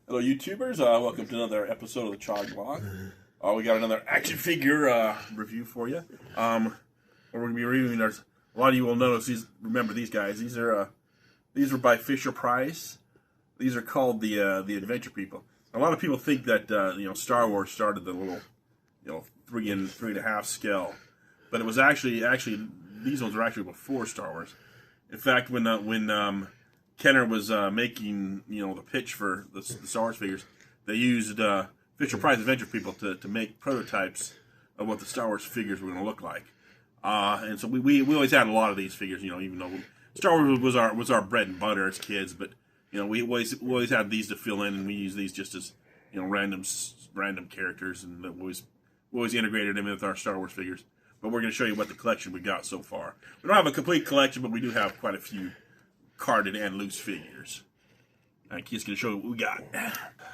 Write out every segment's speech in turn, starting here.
Hello, YouTubers. Welcome to another episode of the Chog Vlog. We got another action figure review for you. We're going to be reviewing. There's a lot of you will notice these. Remember these guys? These are by Fisher Price. These are called the Adventure People. A lot of people think that Star Wars started the little 3 and 3.5 scale, but it was actually these ones were actually before Star Wars. In fact, when Kenner was making the pitch for the Star Wars figures, they used Fisher Price Adventure People to make prototypes of what the Star Wars figures were going to look like. And so we always had a lot of these figures, even though Star Wars was our bread and butter as kids, but we always had these to fill in, and we use these just as random characters, and we always integrated them with our Star Wars figures. But we're going to show you what the collection we got so far. We don't have a complete collection, but we do have quite a few carded and loose figures. I'm just going to show you what we got.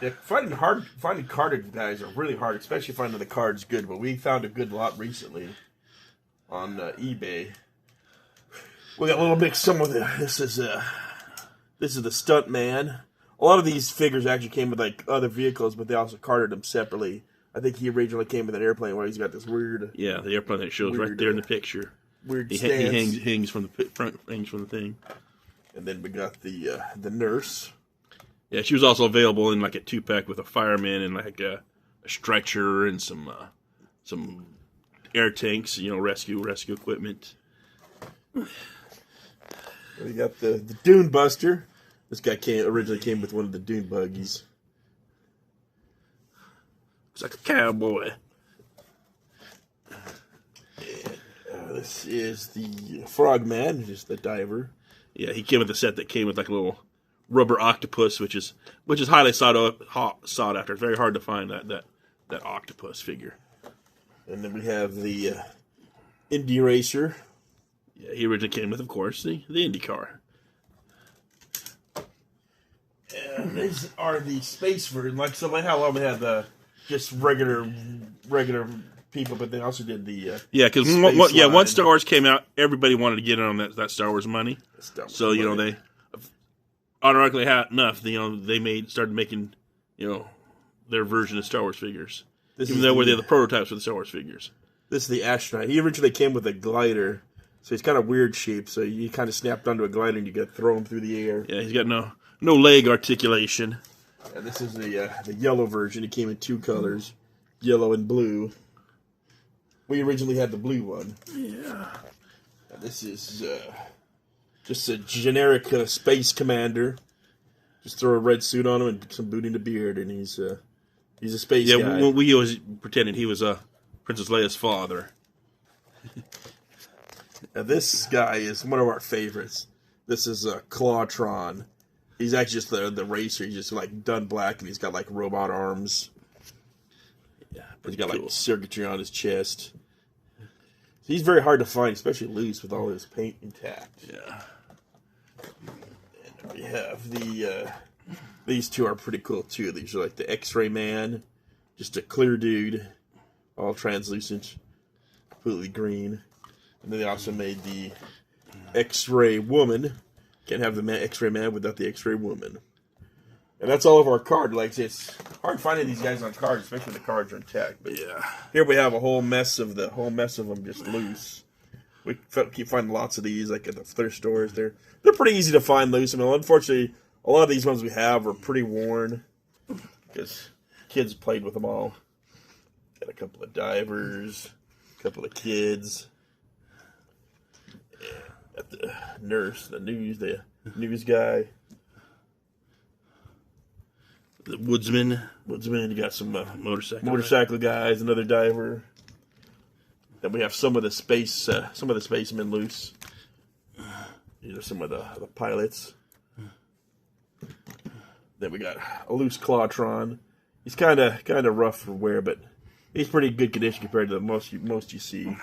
Yeah, finding carded guys are really hard, especially finding the cards good. But we found a good lot recently on eBay. We got a little mix. This is the Stunt Man. A lot of these figures actually came with like other vehicles, but they also carded them separately. I think he originally came with an airplane where he's got this weird. Yeah, the airplane that shows right there in the picture. Weird he stance. hangs from the front, hangs from the thing. And then we got the nurse. Yeah, she was also available in like a 2-pack with a fireman and like a stretcher and some air tanks, rescue equipment. We got the Dune Buster. This guy originally came with one of the Dune buggies. Looks like a cowboy. This is the Frogman, just the diver. Yeah, he came with a set that came with like a little rubber octopus, which is highly sought after. It's very hard to find that octopus figure. And then we have the Indy Racer. Yeah, he originally came with, of course, the Indy car. And these are the space version. Like how long we had the just regular people, but they also did the because once Star Wars came out, everybody wanted to get in on that Star Wars money. So they automatically had enough. They started making their version of Star Wars figures, even though they're the prototypes for the Star Wars figures. This is the astronaut. He originally came with a glider, so he's kind of weird shape. So you kind of snapped onto a glider and you got to throw him through the air. Yeah, he's got no leg articulation. And this is the yellow version. It came in 2 colors, yellow and blue. We originally had the blue one. Yeah. And this is just a generic space commander. Just throw a red suit on him and some booty and a beard, and he's a space guy. Yeah, we always pretended he was Princess Leia's father. Now this guy is one of our favorites. This is Clawtron. He's actually just the racer. He's just like done black, and he's got like robot arms. Yeah, he's got like circuitry on his chest. So he's very hard to find, especially loose with all his paint intact. Yeah. And we have these two are pretty cool too. These are like the X-Ray Man, just a clear dude, all translucent, completely green. And then they also made the X-Ray Woman. Can't have the X-Ray Man without the X-Ray Woman. And that's all of our card. Like, it's hard finding these guys on cards, especially when the cards are intact. But yeah, here we have a whole mess of them just loose. We keep finding lots of these, like at the thrift stores. They're pretty easy to find loose. I mean, unfortunately, a lot of these ones we have are pretty worn because kids played with them all. Got a couple of divers, a couple of kids. Got the nurse, the news guy. The woodsman. You got some motorcycle guys, another diver. Then we have some of the spacemen loose. These are some of the pilots. Then we got a loose Clawtron. He's kind of rough for wear, but he's pretty good condition compared to the most you see.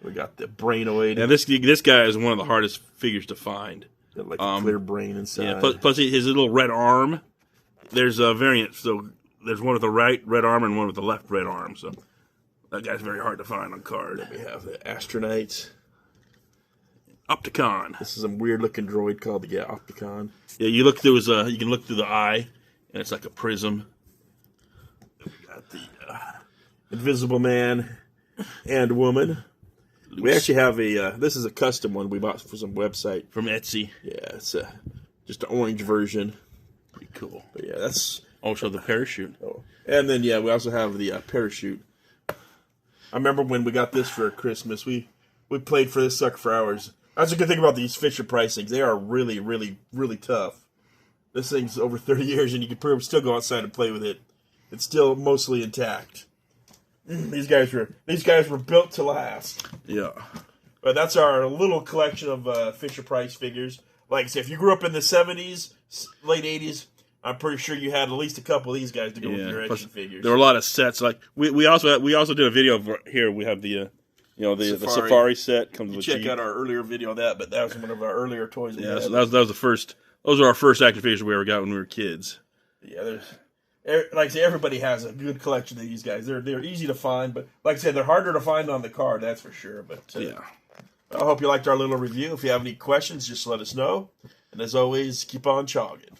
We got the Brainoid. Now this guy is one of the hardest figures to find. Got like a clear brain inside. Yeah, plus his little red arm. There's a variant, so there's one with the right red arm and one with the left red arm. So that guy's very hard to find on card. Then we have the Astronaut. Opticon. This is a weird looking droid called the Opticon. Yeah, you look through you can look through the eye, and it's like a prism. We got the Invisible Man and Woman. We actually have this is a custom one we bought for some website. From Etsy. Yeah, it's just an orange version. Pretty cool. But yeah, that's... Also the parachute. Oh. And then, yeah, we also have the parachute. I remember when we got this for Christmas, we played for this sucker for hours. That's a good thing about these Fisher Price things. They are really, really, really tough. This thing's over 30 years, and you can still go outside and play with it. It's still mostly intact. These guys were built to last. Yeah. But that's our little collection of Fisher Price figures. Like I said, if you grew up in the 70s, late 80s, I'm pretty sure you had at least a couple of these guys to go with your action figures. There were a lot of sets. Like we also did a video of, here. We have the the Safari set comes with. Check out our earlier video of that, but that was one of our earlier toys. Yeah, so that was the first. Those are our first action figures we ever got when we were kids. Yeah, like I say, everybody has a good collection of these guys. They're easy to find, but like I said, they're harder to find on the card. That's for sure. But yeah, I hope you liked our little review. If you have any questions, just let us know. And as always, keep on chogging.